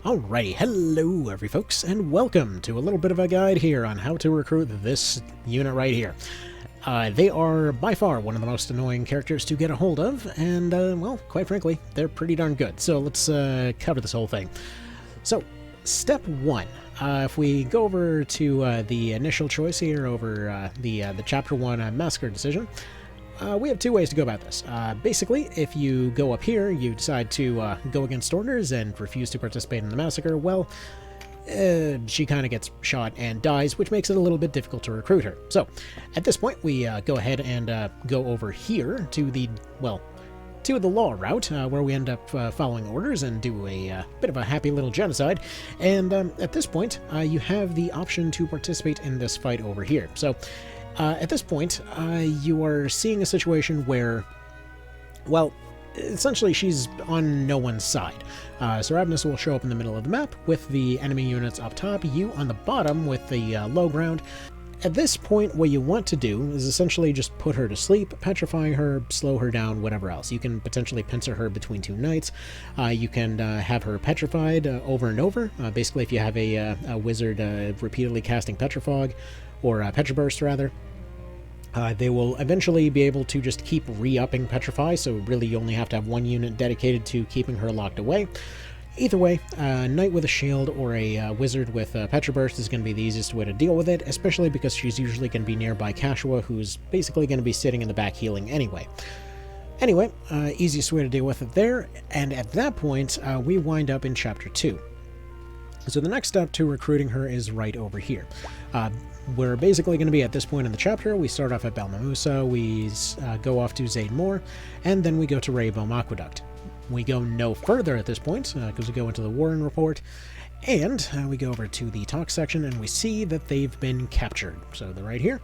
Alrighty, hello every folks, and welcome to a little bit of a guide here on how to recruit this unit right here. They are by far one of the most annoying characters to get a hold of, and, well, quite frankly, they're pretty darn good. So let's cover this whole thing. So, step one. If we go over to the initial choice here over the Chapter 1 Massacre decision, we have two ways to go about this. Basically, if you go up here, you decide to go against orders and refuse to participate in the massacre, well, she kind of gets shot and dies, which makes it a little bit difficult to recruit her. So, at this point, we go ahead and go over here to the, well, to the law route, where we end up following orders and do a bit of a happy little genocide. And at this point, you have the option to participate in this fight over here. So, at this point, you are seeing a situation where, well, essentially she's on no one's side. So Ravness will show up in the middle of the map with the enemy units up top, you on the bottom with the low ground. At this point, what you want to do is essentially just put her to sleep, petrify her, slow her down, whatever else. You can potentially pincer her between two knights. You can have her petrified over and over. Basically, if you have a wizard repeatedly casting Petrifog, or Petriburst rather, they will eventually be able to just keep re-upping Petrify, so really you only have to have one unit dedicated to keeping her locked away. Either way, a knight with a shield or a wizard with Petriburst is going to be the easiest way to deal with it, especially because she's usually going to be nearby Kashua, who's basically going to be sitting in the back healing anyway. Anyway, easiest way to deal with it there, and at that point, we wind up in Chapter 2. So the next step to recruiting her is right over here. We're basically going to be at this point in the chapter. We start off at Belmamusa, we go off to Zaid Moor, and then we go to Raybome Aqueduct. We go no further at this point, because we go into the Warren Report, and we go over to the talk section, and we see that they've been captured. So they're right here.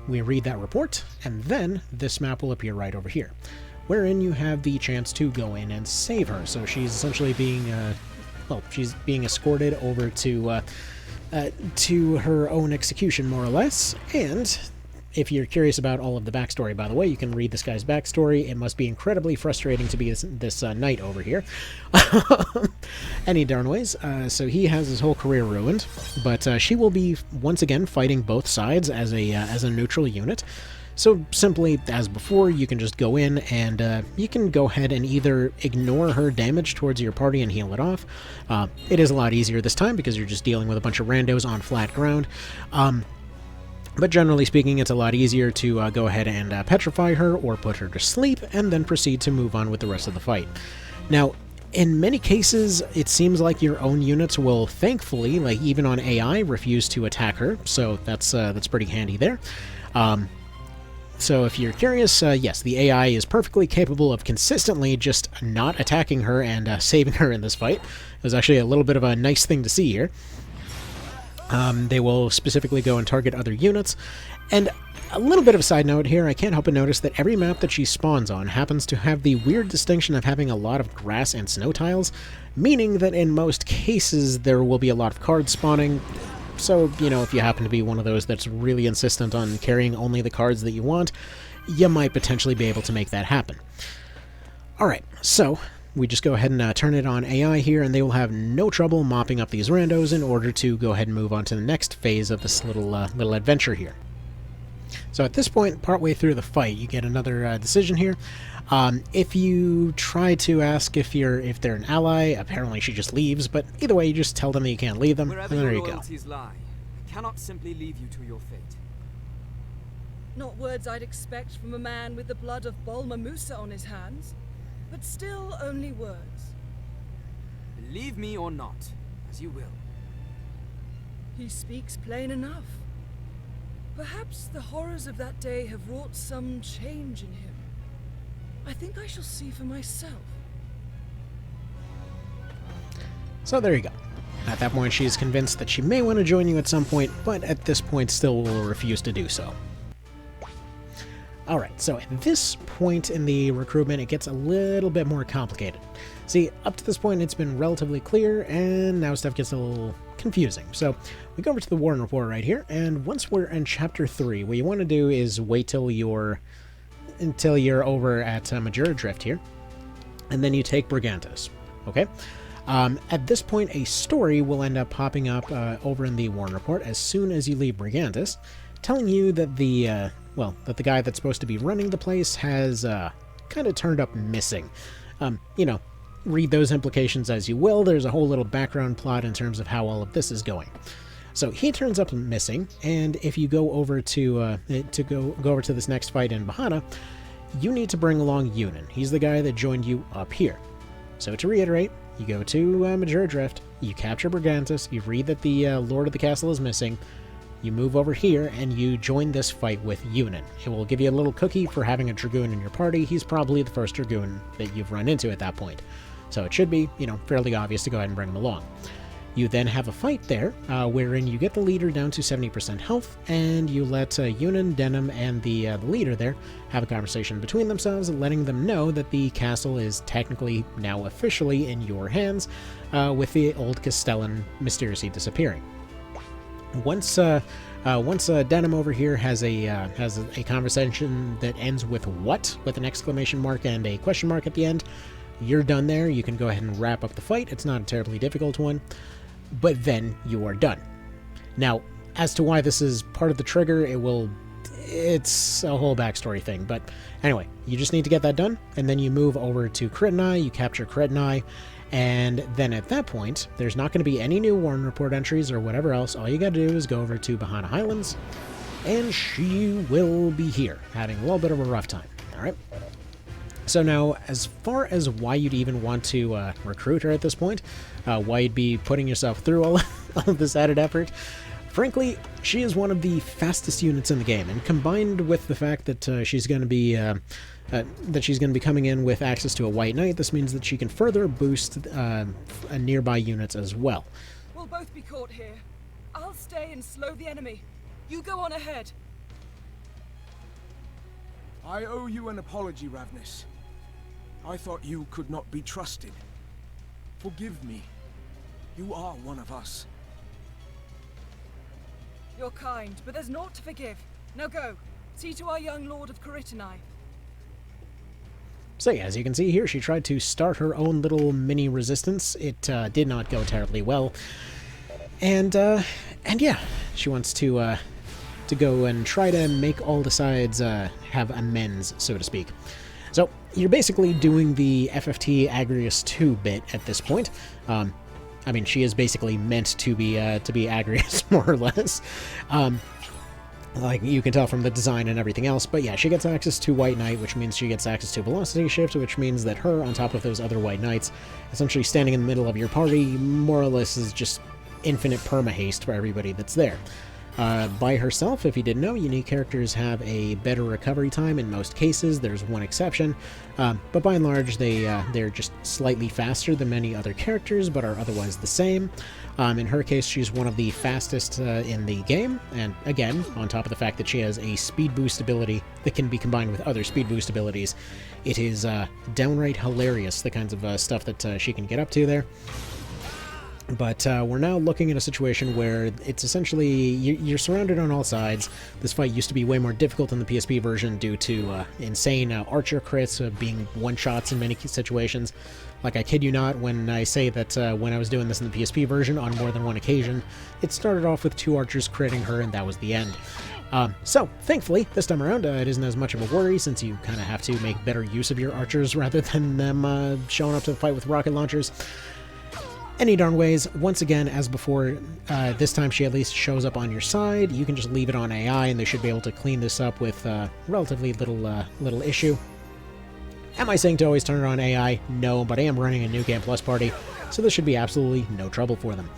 We read that report, and then this map will appear right over here, wherein you have the chance to go in and save her. So she's essentially being, well, she's being escorted over to her own execution, more or less. And if you're curious about all of the backstory, by the way, you can read this guy's backstory. It must be incredibly frustrating to be this knight over here. Any darn ways. So he has his whole career ruined, but she will be once again fighting both sides as a neutral unit. So simply, as before, you can just go in and you can go ahead and either ignore her damage towards your party and heal it off. It is a lot easier this time because you're just dealing with a bunch of randos on flat ground. But generally speaking, it's a lot easier to go ahead and petrify her or put her to sleep and then proceed to move on with the rest of the fight. Now, in many cases, it seems like your own units will, thankfully, like even on AI, refuse to attack her, so that's pretty handy there. So if you're curious, yes, the AI is perfectly capable of consistently just not attacking her and saving her in this fight. It was actually a little bit of a nice thing to see here. They will specifically go and target other units. And a little bit of a side note here, I can't help but notice that every map that she spawns on happens to have the weird distinction of having a lot of grass and snow tiles, meaning that in most cases there will be a lot of cards spawning. So, you know, if you happen to be one of those that's really insistent on carrying only the cards that you want, you might potentially be able to make that happen. Alright, so we just go ahead and turn it on AI here, and they will have no trouble mopping up these randos in order to go ahead and move on to the next phase of this little adventure here. So at this point, partway through the fight, you get another decision here. If you try to ask if they're an ally, apparently she just leaves, but either way, you just tell them that you can't leave them, and there you go. Lie, I cannot simply leave you to your fate. Not words I'd expect from a man with the blood of Belmamusa on his hands, but still only words. Believe me or not, as you will. He speaks plain enough. Perhaps the horrors of that day have wrought some change in him. I think I shall see for myself. So there you go. At that point, she's convinced that she may want to join you at some point, but at this point still will refuse to do so. Alright, so at this point in the recruitment, it gets a little bit more complicated. See, up to this point, it's been relatively clear, and now stuff gets a little confusing. So, we go over to the Warren Report right here, and once we're in Chapter 3, what you want to do is wait till you're over at Majura Drift here, and then you take Brigantes. Okay? At this point, a story will end up popping up over in the Warren Report as soon as you leave Brigantis, telling you that the guy that's supposed to be running the place has kind of turned up missing. Read those implications as you will. There's a whole little background plot in terms of how all of this is going. So he turns up missing, and if you go over to go over to this next fight in Bahana, you need to bring along Yunin. He's the guy that joined you up here. So to reiterate, you go to Majora Drift, you capture Brigantis, you read that the Lord of the Castle is missing, you move over here, and you join this fight with Yunin. It will give you a little cookie for having a Dragoon in your party. He's probably the first Dragoon that you've run into at that point. So it should be, fairly obvious to go ahead and bring him along. You then have a fight there, wherein you get the leader down to 70% health, and you let Yunin, Denim, and the leader there have a conversation between themselves, letting them know that the castle is technically now officially in your hands, with the old Castellan mysteriously disappearing. Once Denim over here has a conversation that ends with "what?" with an exclamation mark and a question mark at the end, you're done there. You can go ahead and wrap up the fight. It's not a terribly difficult one, but then you are done. Now, as to why this is part of the trigger, it's a whole backstory thing. But anyway, you just need to get that done, and then you move over to Kritinai, you capture Kritinai, and then at that point, there's not going to be any new Warren Report entries or whatever else. All you got to do is go over to Bahana Highlands, and she will be here, having a little bit of a rough time. All right? So now, as far as why you'd even want to recruit her at this point, why you'd be putting yourself through all of this added effort, frankly, she is one of the fastest units in the game, and combined with the fact that she's going to be coming in with access to a White Knight, this means that she can further boost nearby units as well. We'll both be caught here. I'll stay and slow the enemy. You go on ahead. I owe you an apology, Ravness. I thought you could not be trusted. Forgive me. You are one of us. You're kind, but there's naught to forgive. Now go. See to our young Lord of Kritinai. So yeah, as you can see here, she tried to start her own little mini resistance. It did not go terribly well. And yeah, she wants to go and try to make all the sides have amends, so to speak. So you're basically doing the FFT Agrius 2 bit at this point. I mean, she is basically meant to be Agrius, more or less. Like you can tell from the design and everything else, but yeah, she gets access to White Knight, which means she gets access to Velocity Shift, which means that her, on top of those other White Knights, essentially standing in the middle of your party, more or less is just infinite perma-haste for everybody that's there. By herself, if you didn't know, unique characters have a better recovery time in most cases. There's one exception, but by and large, they're just slightly faster than many other characters, but are otherwise the same. In her case, she's one of the fastest in the game, and again, on top of the fact that she has a speed boost ability that can be combined with other speed boost abilities, it is downright hilarious, the kinds of stuff that she can get up to there. But we're now looking at a situation where it's essentially, you're surrounded on all sides. This fight used to be way more difficult in the PSP version due to insane archer crits being one-shots in many situations. Like, I kid you not when I say that when I was doing this in the PSP version on more than one occasion, it started off with 2 archers critting her, and that was the end. So, thankfully, this time around, it isn't as much of a worry, since you kind of have to make better use of your archers rather than them showing up to the fight with rocket launchers. Any darn ways, once again, as before, this time she at least shows up on your side. You can just leave it on AI, and they should be able to clean this up with relatively little issue. Am I saying to always turn it on AI? No, but I am running a New Game Plus party, so this should be absolutely no trouble for them.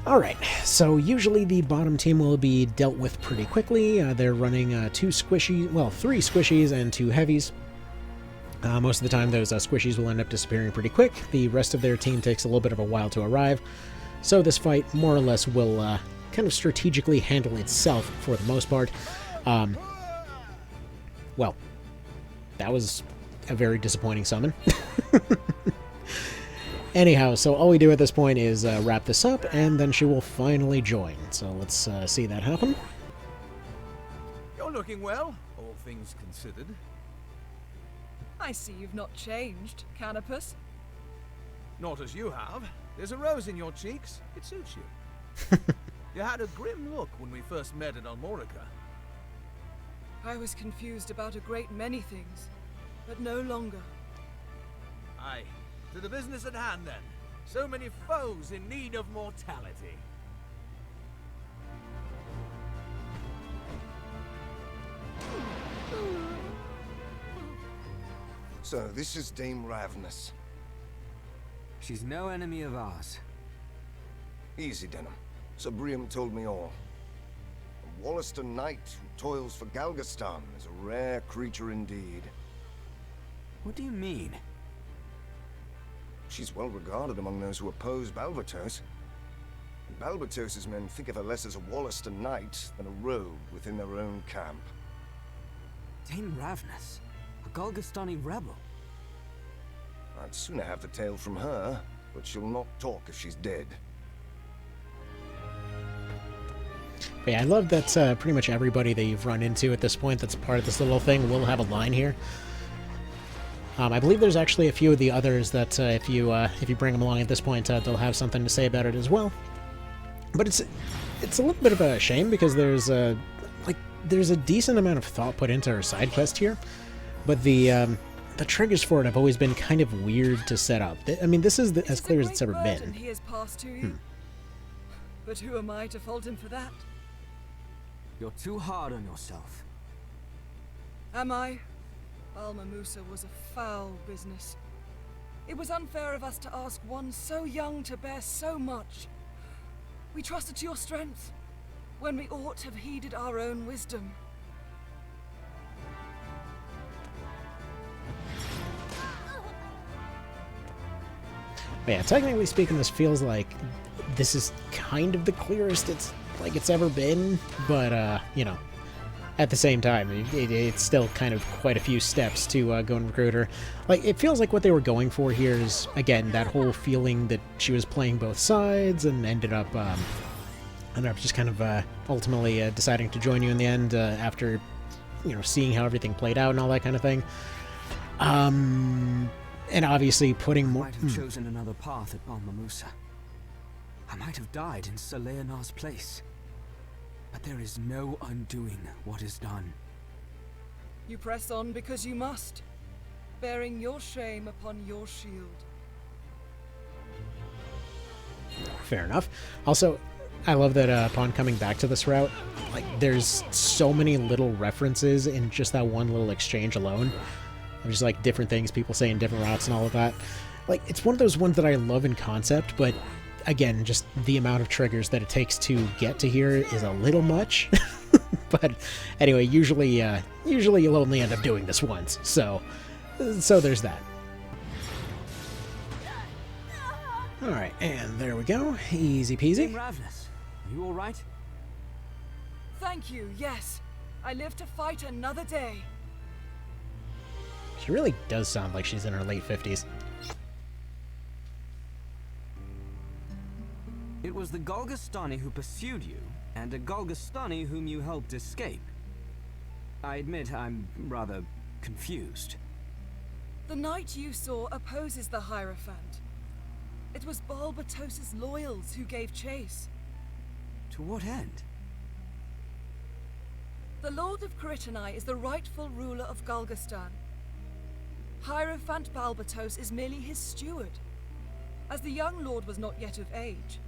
Alright, so usually the bottom team will be dealt with pretty quickly. They're running 3 squishies and 2 heavies. Most of the time, those squishies will end up disappearing pretty quick. The rest of their team takes a little bit of a while to arrive. So this fight, more or less, will kind of strategically handle itself for the most part. Well, that was a very disappointing summon. Anyhow, so all we do at this point is wrap this up, and then she will finally join. So let's see that happen. You're looking well, all things considered. I see you've not changed, Canopus. Not as you have. There's a rose in your cheeks. It suits you. You had a grim look when we first met at Almorica. I was confused about a great many things, but no longer. Aye. To the business at hand, then. So many foes in need of mortality. So, this is Dame Ravness. She's no enemy of ours. Easy, Denham. Sir Briam told me all. A Wollaston knight who toils for Galgastan is a rare creature indeed. What do you mean? She's well regarded among those who oppose Balbatos. And Balbatos's men think of her less as a Wollaston knight than a rogue within their own camp. Dame Ravness, a Golgastani rebel. I'd sooner have the tale from her, but she'll not talk if she's dead. But yeah, I love that pretty much everybody that you've run into at this point that's part of this little thing will have a line here. I believe there's actually a few of the others that if you bring them along at this point, they'll have something to say about it as well. But it's a little bit of a shame because there's a decent amount of thought put into our side quest here, but the triggers for it have always been kind of weird to set up. I mean, this is as clear as it's ever been. He has passed to you. But who am I to fault him for that? You're too hard on yourself. Am I? Al-Mamusa was a foul business. It was unfair of us to ask one so young to bear so much. We trusted to your strength, when we ought to have heeded our own wisdom. But yeah, technically speaking, this feels like this is kind of the clearest it's ever been, but you know, at the same time, it's still kind of quite a few steps to go and recruit her. Like, it feels like what they were going for here is, again, that whole feeling that she was playing both sides and ended up just kind of ultimately deciding to join you in the end after, you know, seeing how everything played out and all that kind of thing. And obviously putting more... I might have chosen another path at Al-Mamusa. I might have died in Sir Leonard's place. But there is no undoing what is done. You press on because you must, bearing your shame upon your shield. Fair enough. Also, I love that upon coming back to this route, like, there's so many little references in just that one little exchange alone. Just like different things people say in different routes and all of that. Like, it's one of those ones that I love in concept, but again, just the amount of triggers that it takes to get to here is a little much. But anyway, usually you'll only end up doing this once. So there's that. All right, and there we go. Easy peasy. Dame Ravness, are you all right? Thank you, yes. I live to fight another day. She really does sound like she's in her late 50s. It was the Golgastani who pursued you, and a Golgastani whom you helped escape. I admit I'm rather confused. The knight you saw opposes the Hierophant. It was Balbatos's loyals who gave chase. To what end? The Lord of Caritanai is the rightful ruler of Golgastan. Hierophant Balbatos is merely his steward. As the young lord was not yet of age,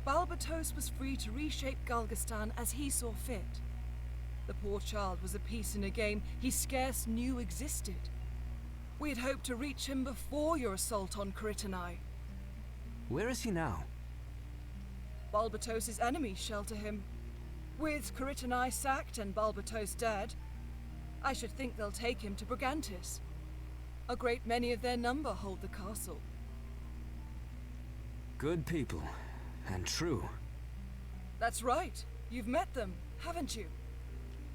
Balbatos was free to reshape Golgastan as he saw fit. The poor child was a piece in a game he scarce knew existed. We had hoped to reach him before your assault on Caritanai. Where is he now? Balbatos's enemies shelter him. With Caritanai sacked and Balbatos dead, I should think they'll take him to Brigantis. A great many of their number hold the castle. Good people, and true. That's right. You've met them, haven't you?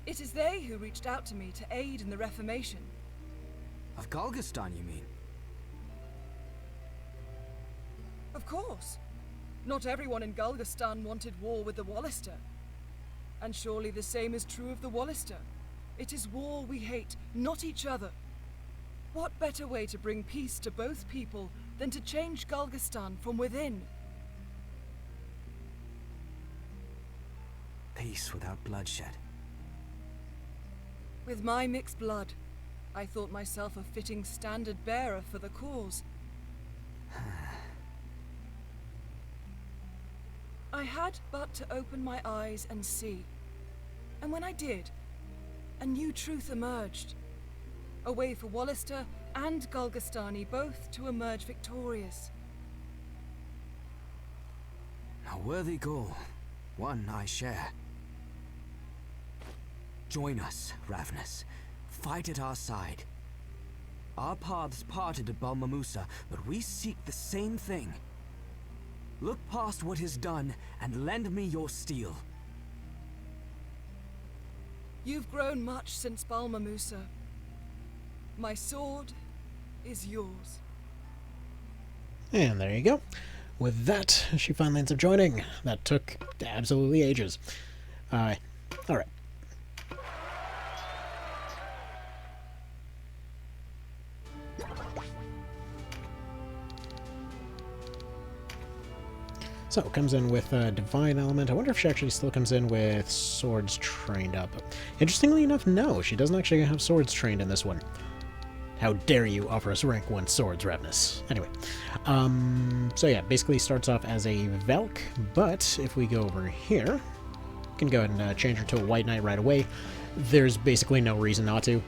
It is they who reached out to me to aid in the Reformation. Of Golgastan, you mean? Of course. Not everyone in Golgastan wanted war with the Wallister. And surely the same is true of the Wallister. It is war we hate, not each other. What better way to bring peace to both people than to change Galgastan from within. Peace without bloodshed. With my mixed blood, I thought myself a fitting standard bearer for the cause. I had but to open my eyes and see. And when I did, a new truth emerged. A way for Wallister and Galgastani both to emerge victorious. A worthy goal. One I share. Join us, Ravness. Fight at our side. Our paths parted at Balmamusa, but we seek the same thing. Look past what is done and lend me your steel. You've grown much since Balmamusa. My sword is yours. And there you go. With that, she finally ends up joining. That took absolutely ages. Alright. So, comes in with a Divine Element. I wonder if she actually still comes in with Swords trained up. Interestingly enough, no. She doesn't actually have Swords trained in this one. How dare you offer us rank 1 Swords, Ravness. Anyway. So yeah, basically starts off as a Valk, but if we go over here, we can go ahead and change her to a White Knight right away. There's basically no reason not to.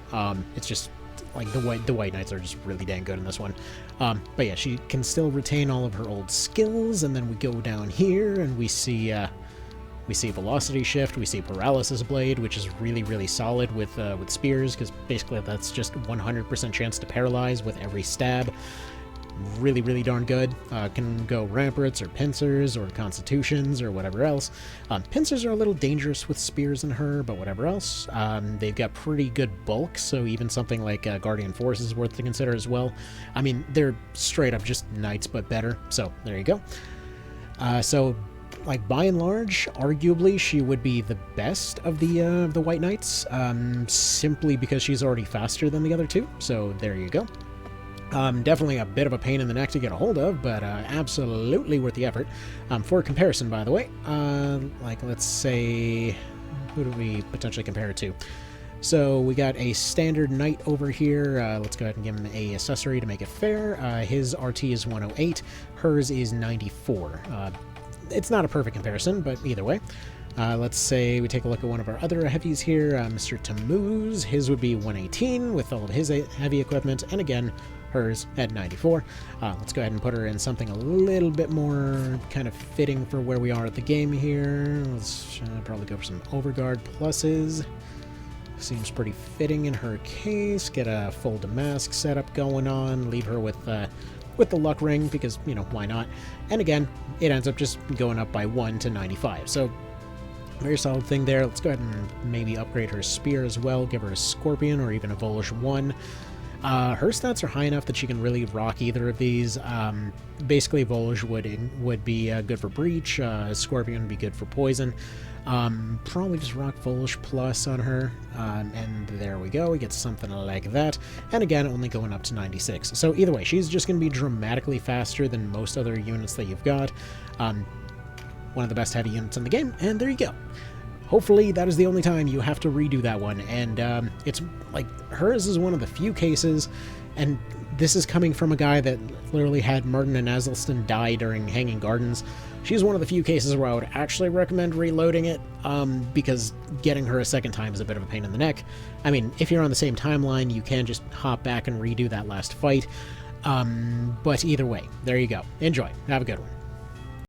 It's just like the White Knights are just really dang good in this one. But yeah, she can still retain all of her old skills, and then we go down here and we see Velocity Shift, we see Paralysis Blade, which is really, really solid with spears, because basically that's just 100% chance to paralyze with every stab. Really, really darn good. Can go Ramparts or Pincers or Constitutions or whatever else. Pincers are a little dangerous with spears in her, but whatever else. They've got pretty good bulk, so even something like Guardian Force is worth to consider as well. I mean, they're straight up just knights, but better, so there you go. So, like, by and large, arguably, she would be the best of the White Knights, simply because she's already faster than the other two, so there you go. Definitely a bit of a pain in the neck to get a hold of, but absolutely worth the effort. For comparison, by the way, like, let's say, who do we potentially compare it to? So we got a standard knight over here. Let's go ahead and give him a accessory to make it fair. His RT is 108, hers is 94. It's not a perfect comparison, but either way. Let's say we take a look at one of our other heavies here, Mr. Tammuz. His would be 118 with all of his heavy equipment, and again, hers at 94. Let's go ahead and put her in something a little bit more kind of fitting for where we are at the game here. Let's probably go for some Overguard pluses. Seems pretty fitting in her case. Get a full Damask setup going on. Leave her with the luck ring, because, you know, why not? And again, it ends up just going up by 1 to 95. So, very solid thing there. Let's go ahead and maybe upgrade her spear as well. Give her a Scorpion or even a Volish 1. Her stats are high enough that she can really rock either of these. Basically, Volish would be good for Breach. Scorpion would be good for Poison. Probably just rock Volish Plus on her, and there we go, we get something like that, and again, only going up to 96. So either way, she's just going to be dramatically faster than most other units that you've got. One of the best heavy units in the game, and there you go. Hopefully that is the only time you have to redo that one, and it's like, hers is one of the few cases, and this is coming from a guy that literally had Martin and Azelston die during Hanging Gardens. She's one of the few cases where I would actually recommend reloading it, because getting her a second time is a bit of a pain in the neck. I mean, if you're on the same timeline, you can just hop back and redo that last fight, but either way, there you go. Enjoy. Have a good one.